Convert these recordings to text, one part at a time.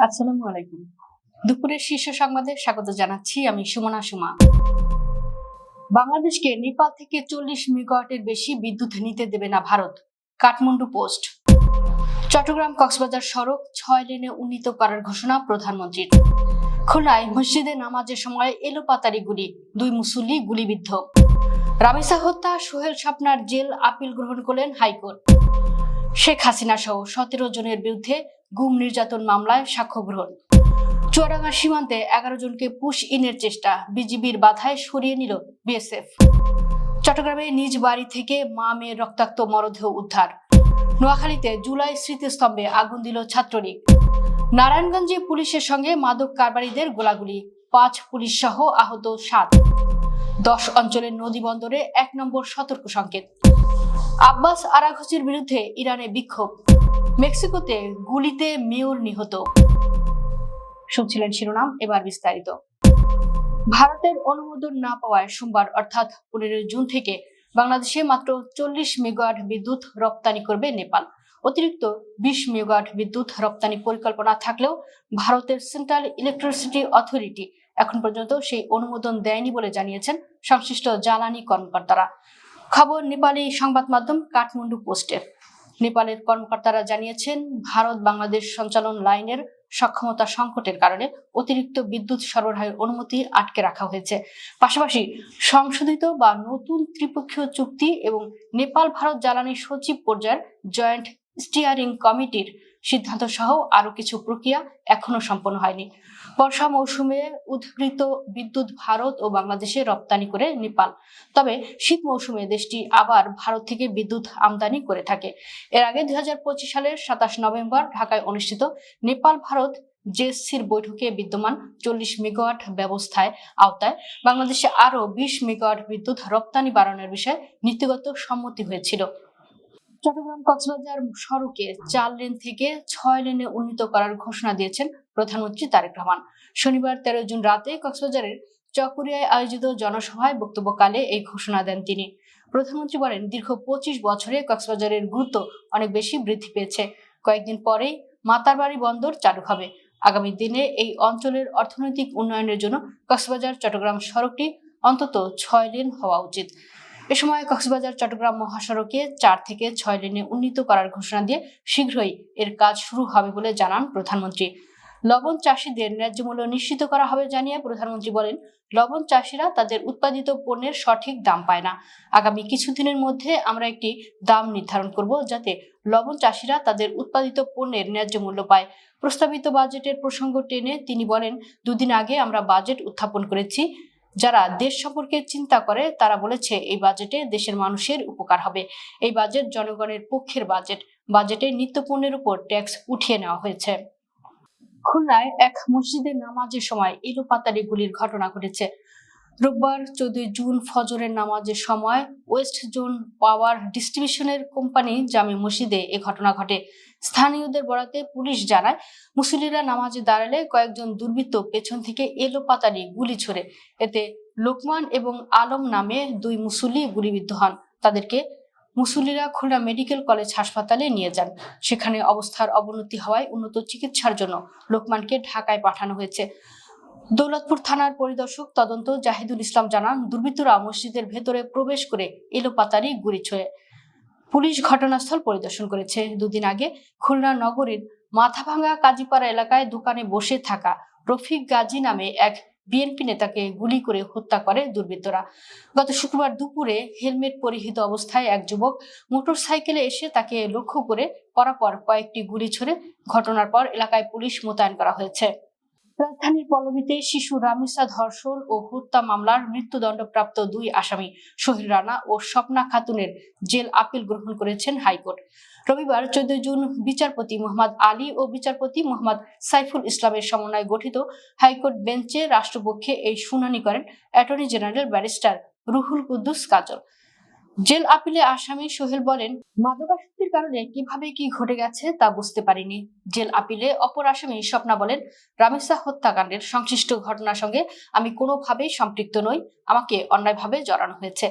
আসসালামু আলাইকুম। দুপুরের শীর্ষ সংবাদে স্বাগত জানাচ্ছি আমি সুমা। বাংলাদেশকে নেপাল থেকে 40 মেগাওয়াটের বেশি বিদ্যুৎ নিতে দেবে না ভারত। কাঠমান্ডু পোস্ট। চট্টগ্রাম কক্সবাজার সড়ক 6 লেনে উন্নীত করার ঘোষণা প্রধানমন্ত্রীর। খুলনায় মসজিদে নামাজের সময় এলোপাতাড়ি গুলি, 2 মুসল্লি গুলিবিদ্ধ। রামিসা হত্যা সোহেল স্বপ্নার জেল আপিল গ্রহণ করলেন হাইকোর্ট। শেখ হাসিনা সহ 17 জনের বিরুদ্ধে গুম নির্যাতন মামলায় সাক্ষ্য গ্রহণ। চুয়াডাঙ্গা সীমান্তে 11 জনকে পুশ ইনের চেষ্টা, বিজিবির বাধায় সরিয়ে নিল বিএসএফ। চট্টগ্রামে নিজ বাড়ি থেকে মা মেয়ের রক্তাক্ত মরদেহ উদ্ধার। নোয়াখালীতে জুলাই স্মৃতিস্তম্ভে আগুন দিল ছাত্রলীগ। নারায়ণগঞ্জে পুলিশের সঙ্গে মাদক কারবারিদের গোলাগুলি, 5 পুলিশ সহ আহত 7। 10 অঞ্চলের নদী বন্দরে 1 নম্বর সতর্ক সংকেত। আব্বাস আরাঘচির বিরুদ্ধে ইরানে বিক্ষোভ। মেক্সিকোতে গুলিতে মেয়র নিহত। শুনছিলেন শিরোনাম, এবার বিস্তারিত। ভারতের অনুমোদন না পাওয়ায় সোমবার অর্থাৎ 15 জুন থেকে বাংলাদেশে মাত্র 40 মেগাওয়াট বিদ্যুৎ রপ্তানি করবে নেপাল। অতিরিক্ত 20 মেগাওয়াট বিদ্যুৎ রপ্তানি পরিকল্পনা থাকলেও ভারতের সেন্ট্রাল ইলেকট্রিসিটি অথরিটি এখন পর্যন্ত সেই অনুমোদন দেয়নি বলে জানিয়েছেন সংশ্লিষ্ট জ্বালানি কর্মকর্তারা। খবর নেপালি সংবাদ মাধ্যম কাঠমান্ডু পোস্টের। নেপালের কর্মকর্তারা জানিয়েছেন, ভারত বাংলাদেশ সঞ্চালন লাইনের সক্ষমতা সংকটের কারণে অতিরিক্ত বিদ্যুৎ সরবরাহের অনুমতি আটকে রাখা হয়েছে। পাশাপাশি সংশোধিত বা নতুন ত্রিপক্ষীয় চুক্তি এবং নেপাল ভারত জ্বালানি সচিব পর্যায়ের জয়েন্ট স্টিয়ারিং কমিটির সিদ্ধান্ত সহ আরো কিছু প্রক্রিয়া এখনো সম্পন্ন হয়নি। বর্ষা মৌসুমে উদ্বৃত্ত বিদ্যুৎ ভারত ও বাংলাদেশে রপ্তানি করে নেপাল, তবে শীত মৌসুমে দেশটি আবার ভারত থেকে বিদ্যুৎ আমদানি করে থাকে। এর আগে 2025 সালের 27 নভেম্বর ঢাকায় অনুষ্ঠিত নেপাল ভারত জেএসসির বৈঠকে বিদ্যমান 40 মেগাওয়াট ব্যবস্থায় আওতায় বাংলাদেশে আরো 20 মেগাওয়াট বিদ্যুৎ রপ্তানি বাড়ানোর বিষয়ে নীতিগত সম্মতি হয়েছিল। চট্টগ্রাম কক্সবাজার সড়কে 4 লেন থেকে 6 লেনে উন্নীত করার ঘোষণা দিয়েছেন প্রধানমন্ত্রী তারেক রহমান। শনিবার 13 জুন রাতে কক্সবাজারের চকরিয়ায় আয়োজিত জনসভায় বক্তব্যকালে এই ঘোষণা দেন তিনি। প্রধানমন্ত্রী বলেন, দীর্ঘ 25 বছরে কক্সবাজারের গুরুত্ব অনেক বেশি বৃদ্ধি পেয়েছে। কয়েকদিন পরেই মাতারবাড়ি বন্দর চালু হবে। আগামী দিনে এই অঞ্চলের অর্থনৈতিক উন্নয়নের জন্য কক্সবাজার চট্টগ্রাম সড়কটি অন্তত 6 লেন হওয়া উচিত। এ সময় কক্সবাজার চট্টগ্রাম মহাসড়কে 4 থেকে 6 লেনে উন্নীত করার ঘোষণা দিয়ে শীঘ্রই এর কাজ শুরু হবে বলে জানান প্রধানমন্ত্রী। লবণ চাষীদের ন্যায্য মূল্য নিশ্চিত করা হবে জানিয়ে প্রধানমন্ত্রী বলেন, লবণ চাষীরা তাদের উৎপাদিত পণ্যের সঠিক দাম পায় না। আগামী কিছুদিনের মধ্যে আমরা একটি দাম নির্ধারণ করব যাতে লবণ চাষীরা তাদের উৎপাদিত পণ্যের ন্যায্য মূল্য পায়। প্রস্তাবিত বাজেটের প্রসঙ্গ টেনে তিনি বলেন, 2 দিন আগে আমরা বাজেট উত্থাপন করেছি। যারা দেশ সম্পর্কে চিন্তা করে তারা বলেছে এই বাজেটে দেশের মানুষের উপকার হবে। এই বাজেট জনগণের পক্ষের বাজেটে নিত্যপণ্যের উপর ট্যাক্স উঠিয়ে নেওয়া হয়েছে। খুলনায় এক মসজিদে নামাজের সময় এলোপাতাড়ি গুলির ঘটনা ঘটেছে। রোববার 14 জুন ফজরের নামাজের সময় ওয়েস্ট জোন পাওয়ার ডিস্ট্রিবিউশনের কোম্পানি জামে মসজিদে এ ঘটনা ঘটে। স্থানীয়দের বরাতে পুলিশ জানায়, মুসল্লিরা নামাজে দাঁড়ালে কয়েকজন দুর্বৃত্ত পেছন থেকে এলোপাতাড়ি গুলি ছোড়ে। এতে লোকমান এবং আলম নামে 2 মুসল্লি গুলিবিদ্ধ হন। তাদেরকে মুসল্লিরা খুলনা মেডিকেল কলেজ হাসপাতালে নিয়ে যান। সেখানে অবস্থার অবনতি হওয়ায় উন্নত চিকিৎসার জন্য লোকমানকে ঢাকায় পাঠানো হয়েছে। দৌলতপুর থানার পরিদর্শক তদন্ত জাহিদুল ইসলাম জানান, দুর্বৃত্তরা মসজিদের ভেতরে প্রবেশ করে এলোপাতাড়ি গুলি ছোড়ে। পুলিশ ঘটনাস্থল পরিদর্শন করেছে। 2 দিন আগে খুলনা নগরীর মাথাভাঙ্গা কাজীপাড়া এলাকায় দোকানে বসে থাকা রফিক গাজী নামে এক বিএনপি নেতাকে গুলি করে হত্যা করে দুর্বৃত্তরা। গত শুক্রবার দুপুরে হেলমেট পরিহিত অবস্থায় এক যুবক মোটরসাইকেলে এসে তাকে লক্ষ্য করে পরপর কয়েকটি গুলি ছোড়ে। ঘটনার পর এলাকায় পুলিশ মোতায়েন করা হয়েছে। রাজধানীর পল্লবীতে শিশু রামিসা ধর্ষণ ও হত্যা মামলার মৃত্যুদণ্ডপ্রাপ্ত 2 আসামি সোহেল রানা ও স্বপ্না খাতুনের জেল আপিল গ্রহণ করেছেন হাইকোর্ট। রবিবার 14 জুন বিচারপতি মোহাম্মদ আলী ও বিচারপতি মোহাম্মদ সাইফুল ইসলামের সমন্বয়ে গঠিত হাইকোর্ট বেঞ্চে রাষ্ট্রপক্ষে এই শুনানি করেন attorney general barrister Ruhul Kuddus Kajal. Jail আপিলে আসামি সোহেল বলেন, মাদকাসক্তির কারণে কিভাবে কি ঘটে গেছে তা বুঝতে পারিনি। জেল আপিলে অপর আসামি স্বপ্না বলেন, রামিসা হত্যাকাণ্ডের সংশ্লিষ্ট ঘটনার সঙ্গে আমি কোনোভাবেই সম্পৃক্ত নই, আমাকে অন্যায়ভাবে জড়ানো হয়েছে।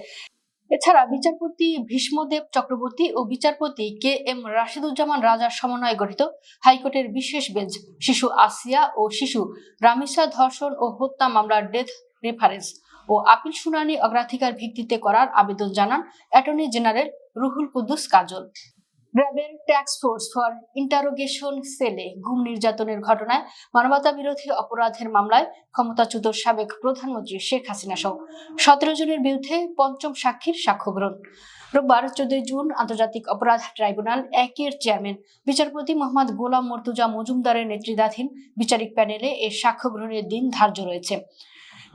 এছাড়া বিচারপতি ভীষ্মদেব চক্রবর্তী ও বিচারপতি কে এম রাশিদুজ্জামান রাজার সমন্বয়ে গঠিত হাইকোর্টের বিশেষ বেঞ্চ শিশু আসিয়া ও শিশু রামিসা ধর্ষণ ও হত্যা মামলার ডেথ রেফারেন্স ও আপিল শুনানি অগ্রাধিকার ভিত্তিতে করার আবেদন জানান অ্যাটর্নি জেনারেল রুহুল কুদ্দুস কাজল। র্যাবের ট্যাক্স ফোর্স ফর ইন্টারোগেশন সেলে গুম নির্যাতনের ঘটনায় মানবতা বিরোধী অপরাধের মামলায় ক্ষমতাচ্যুত সাবেক প্রধানমন্ত্রী শেখ হাসিনা সহ 17 জনের বিরুদ্ধে পঞ্চম সাক্ষীর সাক্ষ্য গ্রহণ। রোববার 14 জুন আন্তর্জাতিক অপরাধ ট্রাইব্যুনাল একের চেয়ারম্যান বিচারপতি মোহাম্মদ গোলাম মর্তুজা মজুমদারের নেতৃত্বাধীন বিচারিক প্যানেলে এর সাক্ষ্য গ্রহণের দিন ধার্য রয়েছে।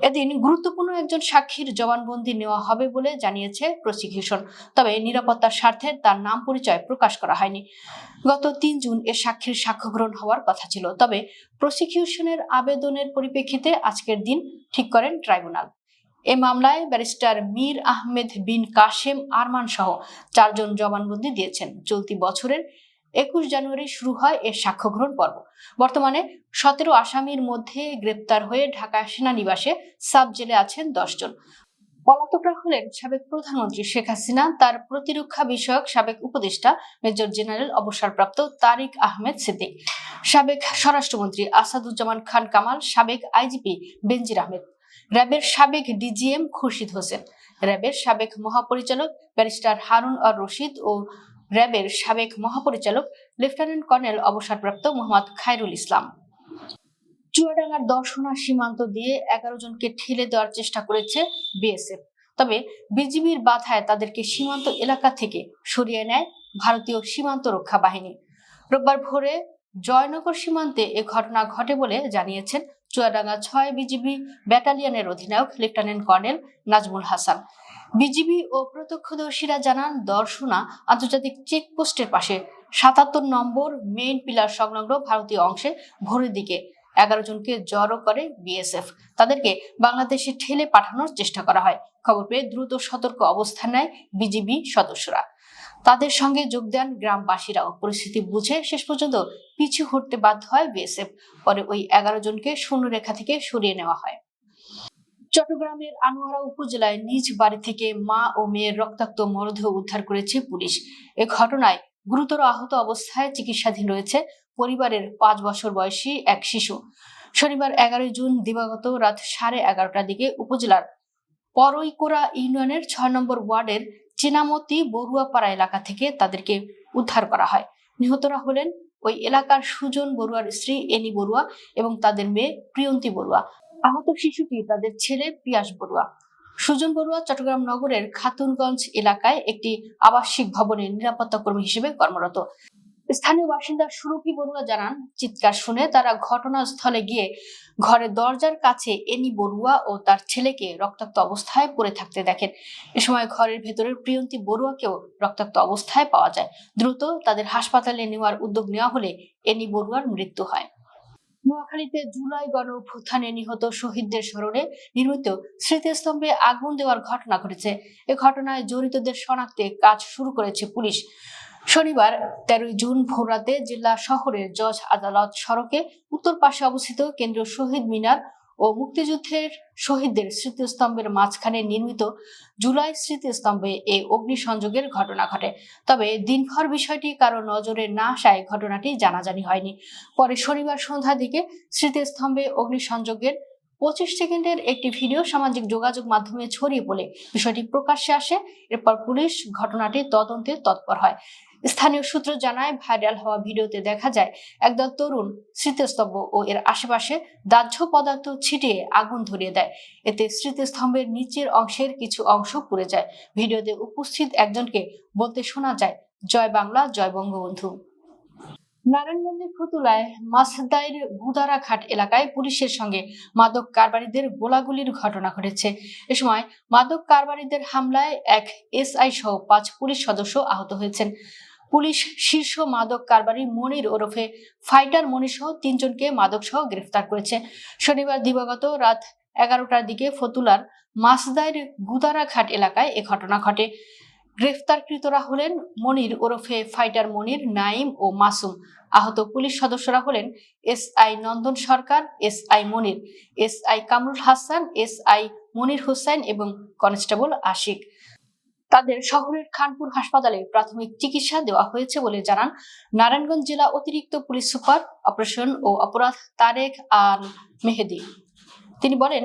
এদিন গুরুত্বপূর্ণ একজন সাক্ষীর জবানবন্দি নেওয়া হবে বলে জানিয়েছে প্রসিকিউশন, তবে নিরাপত্তার স্বার্থে তার নাম পরিচয় প্রকাশ করা হয়নি। গত 3 জুন এর সাক্ষীর সাক্ষ্য গ্রহণ হওয়ার কথা ছিল, তবে প্রসিকিউশনের আবেদনের পরিপ্রেক্ষিতে আজকের দিন ঠিক করেন ট্রাইব্যুনাল। এ মামলায় ব্যারিস্টার মীর আহমেদ বিন কাশেম আরমান সহ 4 জন জবানবন্দি দিয়েছেন। চলতি বছরের 21 জানুয়ারি শুরু হয় এর সাক্ষ্য গ্রহণ পর্ব। বর্তমানে 17 আসামির মধ্যে গ্রেপ্তার হয়ে ঢাকা সেনানিবাসে সাব জেলে আছেন 10 জন। পলাতকরা হলেন সাবেক প্রধানমন্ত্রী শেখ হাসিনা, তার প্রতিরক্ষা বিষয়ক সাবেক উপদেষ্টা মেজর জেনারেল অবসরপ্রাপ্ত তারিক আহমেদ সিদ্দিক, সাবেক স্বরাষ্ট্রমন্ত্রী আসাদুজ্জামান খান কামাল, সাবেক আইজিপি বেনজির আহমেদ, র্যাবের সাবেক ডিজিএম খুরশিদ হোসেন, র্যাবের সাবেক মহাপরিচালক ব্যারিস্টার হারুন আর রশিদ ও র্যাবের সাবেক মহাপরিচালক লেফটেন্যান্ট কর্নেল অবসরপ্রাপ্ত মোহাম্মদ খায়রুল ইসলাম। চুয়াডাঙ্গার দর্শনা সীমান্ত দিয়ে 11 জনকে ঠেলে দেওয়ার চেষ্টা করেছে বিএসএফ, তবে বিজিবির বাধায় তাদেরকে সীমান্ত এলাকা থেকে সরিয়ে নেয় ভারতীয় সীমান্ত রক্ষা বাহিনী। রোববার ভোরে জয়নগর সীমান্তে এ ঘটনা ঘটে বলে জানিয়েছেন চুয়াডাঙ্গা 6 বিজিবি ব্যাটালিয়নের অধিনায়ক lieutenant colonel Nazmul Hasan. BGB ও প্রত্যক্ষদর্শীরা জানান, দর্শনা আন্তর্জাতিক চেকপোস্টের পাশে 77 নম্বর মেইন পিলার সংলগ্ন ভারতীয় অংশে ভোরের দিকে 11 জনকে জড়ো করে বিএসএফ। তাদেরকে বাংলাদেশে ঠেলে পাঠানোর চেষ্টা করা হয়। খবর পেয়ে দ্রুত সতর্ক অবস্থান নেয় বিজিবি সদস্যরা। তাদের সঙ্গে যোগ দেন গ্রামবাসীরাও। পরিস্থিতি বুঝে শেষ পর্যন্ত পিছু হটতে বাধ্য হয় বিএসএফ। পরে ওই 11 জনকে শূন্যরেখা থেকে সরিয়ে নেওয়া হয়। চট্টগ্রামের আনোয়ারা উপজেলায় নিজ বাড়ি থেকে মা ও মেয়ের রক্তাক্ত মরদেহ উদ্ধার করেছে পুলিশ। এ ঘটনায় গুরুতর আহত অবস্থায় চিকিৎসাধীন রয়েছে পরিবারের 5 বছর বয়সী এক শিশু। শনিবার 11 জুন দিবাগত রাত 11:30টার দিকে উপজেলার পরইকোরা ইউনিয়নের 6 নম্বর ওয়ার্ডের চেনামতি বড়ুয়াপাড়া এলাকা থেকে তাদেরকে উদ্ধার করা হয়। নিহতরা হলেন ওই এলাকার সুজন বড়ুয়ার স্ত্রী এনি বড়ুয়া এবং তাদের মেয়ে প্রিয়ন্তী বড়ুয়া। আহত শিশুটি তাদের ছেলে পিয়াস বড়ুয়া। সুজন বড়ুয়া চট্টগ্রাম নগরের খাতুনগঞ্জ এলাকায় একটি আবাসিক ভবনের নিরাপত্তা কর্মী হিসেবে কর্মরত। স্থানীয় বাসিন্দা সুরভি বড়ুয়া জানান, চিৎকার শুনে তারা ঘটনাস্থলে গিয়ে ঘরের দরজার কাছে এনি বড়ুয়া ও তার ছেলেকে রক্তাক্ত অবস্থায় পড়ে থাকতে দেখেন। এ সময় ঘরের ভেতরের প্রিয়ন্তী বড়ুয়াকেও রক্তাক্ত অবস্থায় পাওয়া যায়। দ্রুত তাদের হাসপাতালে নেওয়ার উদ্যোগ নেওয়া হলে এনি বড়ুয়ার মৃত্যু হয়। নোয়াখালীতে জুলাই গণ অভ্যুত্থানে নিহত শহীদদের স্মরণে নির্মিত স্মৃতিস্তম্ভে আগুন দেওয়ার ঘটনা ঘটেছে। এ ঘটনায় জড়িতদের শনাক্তে কাজ শুরু করেছে পুলিশ। শনিবার 13 জুন ভোররাতে জেলা শহরের জজ আদালত সড়কে উত্তর পাশে অবস্থিত কেন্দ্রীয় শহীদ মিনার ও মুক্তিযুদ্ধের শহীদদের স্মৃতিস্তম্ভের মাঝখানে নির্মিত জুলাই স্মৃতিস্তম্ভে এই অগ্নিসংযোগের ঘটনা ঘটে। তবে দিনভর বিষয়টি কারো নজরে না আসায় ঘটনাটি জানাজানি হয়নি। পরে শনিবার সন্ধ্যার দিকে স্মৃতিস্তম্ভে অগ্নিসংযোগের 25 সেকেন্ডের একটি ভিডিও সামাজিক যোগাযোগ মাধ্যমে ছড়িয়ে পড়ে বিষয়টি প্রকাশ্যে আসে। এরপর পুলিশ ঘটনাটি তদন্তে তৎপর হয়। স্থানীয় সূত্র জানায়, ভাইরাল হওয়া ভিডিওতে দেখা যায় একদল তরুণ স্মৃতিস্তম্ভ ও এর আশেপাশে দাহ্য পদার্থ ছিটিয়ে আগুন ধরিয়ে দেয়। এতে স্মৃতিস্তম্ভের নিচের অংশের কিছু অংশ পুড়ে যায়। ভিডিওতে উপস্থিত একজনকে বলতে শোনা যায়, জয় বাংলা, জয় বঙ্গবন্ধু। নারায়ণগঞ্জের ফতুল্লায় মাসদাইর গুদারাঘাট এলাকায় পুলিশের সঙ্গে মাদক কারবারিদের গোলাগুলির ঘটনা ঘটেছে। এ সময় মাদক কারবারিদের হামলায় এক এসআই সহ 5 পুলিশ সদস্য আহত হয়েছেন। পুলিশ শীর্ষ মাদক কারবারি মনির ওরফে ফাইটার মনির সহ 3 জনকে মাদক সহ গ্রেফতার করেছে। শনিবার দিবাগত রাত 11টার দিকে ফতুল্লার মাসদাইর গুদারাঘাট এলাকায় এ ঘটনা ঘটে। গ্রেফতারকৃতরা হলেন মনির ওরফে ফাইটার মনির, নাইম ও মাসুম। আহত পুলিশ সদস্যরা হলেন এসআই নন্দন সরকার, এসআই মনির, এসআই কামরুল হাসান, এসআই মনির হোসেন এবং কনস্টেবল আশিক। তাদের শহরের খানপুর হাসপাতালে প্রাথমিক চিকিৎসা দেওয়া হয়েছে বলে জানান নারায়ণগঞ্জ জেলা অতিরিক্ত পুলিশ সুপার অপারেশন ও অপরাধ তারেক আল মেহেদি। তিনি বলেন,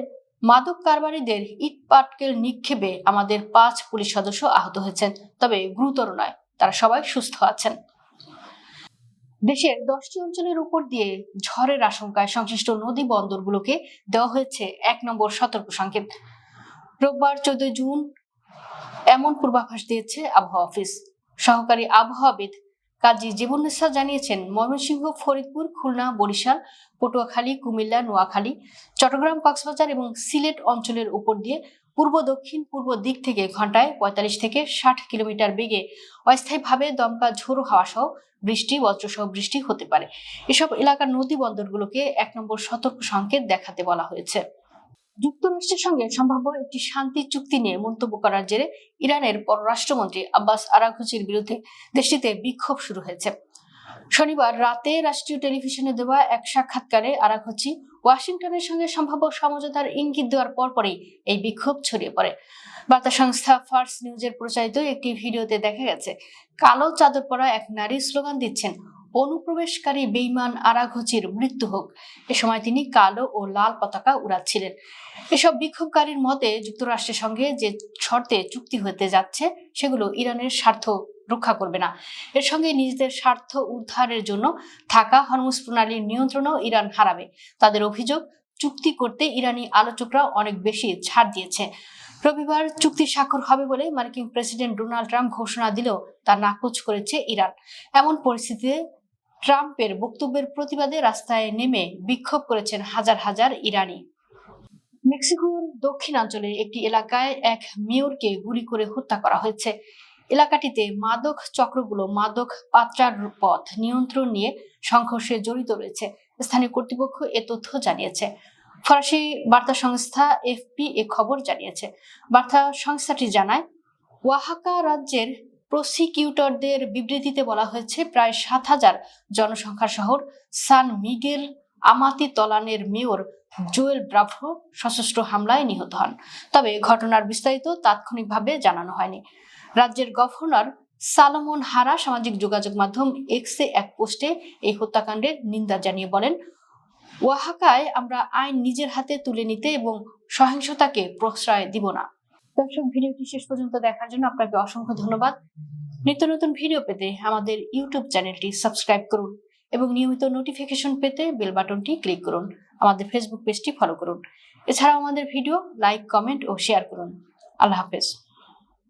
মাদক কারবারিদের ইট পাটকেল নিক্ষেপে আমাদের 5 পুলিশ সদস্য আহত হয়েছেন, তবে গুরুতর নয়, তারা সবাই সুস্থ আছেন। দেশের 10টি অঞ্চলের উপর দিয়ে ঝড়ের আশঙ্কায় সংশ্লিষ্ট নদী বন্দরগুলোকে দেওয়া হয়েছে 1 নম্বর সতর্ক সংকেত। রোববার 14 জুন এমন পূর্বাভাস দিয়েছে আবহাওয়া অফিস। সহকারী আবহাওয়াবিদ কাজী জীবনেসা জানিয়েছেন, ময়মনসিংহ, ফরিদপুর, খুলনা, বরিশাল, পটুয়াখালী, কুমিল্লা, নোয়াখালী, চট্টগ্রাম, কক্সবাজার এবং সিলেট অঞ্চলের উপর দিয়ে পূর্ব দক্ষিণ পূর্ব দিক থেকে ঘন্টায় 45 থেকে 60 কিলোমিটার বেগে অস্থায়ীভাবে দমকা ঝোড়ো হাওয়া সহ বৃষ্টি, বজ্রসহ বৃষ্টি হতে পারে। এসব এলাকার নদী বন্দরগুলোকে 1 নম্বর সতর্ক সংকেত দেখাতে বলা হয়েছে। যুক্তরাষ্ট্রের সঙ্গে সম্ভাব্য একটি শান্তি চুক্তি নিয়ে মন্তব্য করার জেরে ইরানের পররাষ্ট্রমন্ত্রী আব্বাস আরাঘচির বিরুদ্ধে দেশটিতে বিক্ষোভ শুরু হয়েছে। শনিবার রাতে রাষ্ট্রীয় টেলিভিশনে দেওয়া এক সাক্ষাৎকারে আরাঘচি ওয়াশিংটনের সঙ্গে সম্ভাব্য সমঝোতার ইঙ্গিত দেওয়ার পরপরই এই বিক্ষোভ ছড়িয়ে পড়ে। বার্তা সংস্থা ফার্স নিউজের প্রচারিত একটি ভিডিওতে দেখা গেছে, কালো চাদর পরা এক নারী স্লোগান দিচ্ছেন, অনুপ্রবেশকারী বেঈমান আরাঘচির মৃত্যু হোক। এ সময় তিনি কালো ও লাল পতাকা উড়াচ্ছিলেন। এসব বিক্ষোভকারীর মতে, যুক্তরাষ্ট্রের সঙ্গে যে শর্তে চুক্তি হতে যাচ্ছে সেগুলো ইরানের স্বার্থ রক্ষা করবে না। এর সঙ্গে নিজেদের স্বার্থ উদ্ধারের জন্য থাকা হরমুজ প্রণালীর নিয়ন্ত্রণও ইরান হারাবে। তাদের অভিযোগ, চুক্তি করতে ইরানি আলোচকরা অনেক বেশি ছাড় দিয়েছে। রবিবার চুক্তি স্বাক্ষর হবে বলে মার্কিন প্রেসিডেন্ট ডোনাল্ড ট্রাম্প ঘোষণা দিলেও তা নাকচ করেছে ইরান। এমন পরিস্থিতিতে ট্রাম্পের বক্তব্যের প্রতিবাদে রাস্তায় নেমে বিক্ষোভ করেছেন হাজার হাজার ইরানি। মেক্সিকোর দক্ষিণাঞ্চলের একটি এলাকায় এক মেয়রকে গুলি করে হত্যা করা হয়েছে। এলাকাটিতে মাদক চক্রগুলো মাদক পাচার পথ নিয়ন্ত্রণ নিয়ে সংঘর্ষে জড়িত রয়েছে। স্থানীয় কর্তৃপক্ষ এ তথ্য জানিয়েছে। ফরাসি বার্তা সংস্থা এফপি এ খবর জানিয়েছে। বার্তা সংস্থাটি জানায়, ওয়াহাকা রাজ্যের প্রসিকিউটরদের বিবৃতিতে বলা হয়েছে, প্রায় 7,000 জনসংখ্যার শহর সান মিগেল আমাতিতলানের মেয়র জোয়েল ব্রাভো সশস্ত্র হামলায় নিহত হন। তবে ঘটনার বিস্তারিত তাৎক্ষণিকভাবে জানানো হয়নি। রাজ্যের গভর্নর সালোমন হারা সামাজিক যোগাযোগ মাধ্যম এক্সে এক পোস্টে এই হত্যাকাণ্ডের নিন্দা জানিয়ে বলেন, ওয়াহাকায় আমরা আইন নিজের হাতে তুলে নিতে এবং সহিংসতাকে প্রশ্রয় দিব না। দর্শক, ভিডিওটি শেষ পর্যন্ত দেখার জন্য আপনাকে অসংখ্য ধন্যবাদ। নিত্য নতুন ভিডিও পেতে আমাদের ইউটিউব চ্যানেলটি সাবস্ক্রাইব করুন এবং নিয়মিত নোটিফিকেশন পেতে বেল বাটনটি ক্লিক করুন। আমাদের ফেসবুক পেজটি ফলো করুন। এছাড়াও আমাদের ভিডিও লাইক, কমেন্ট ও শেয়ার করুন। আল্লাহ হাফেজ।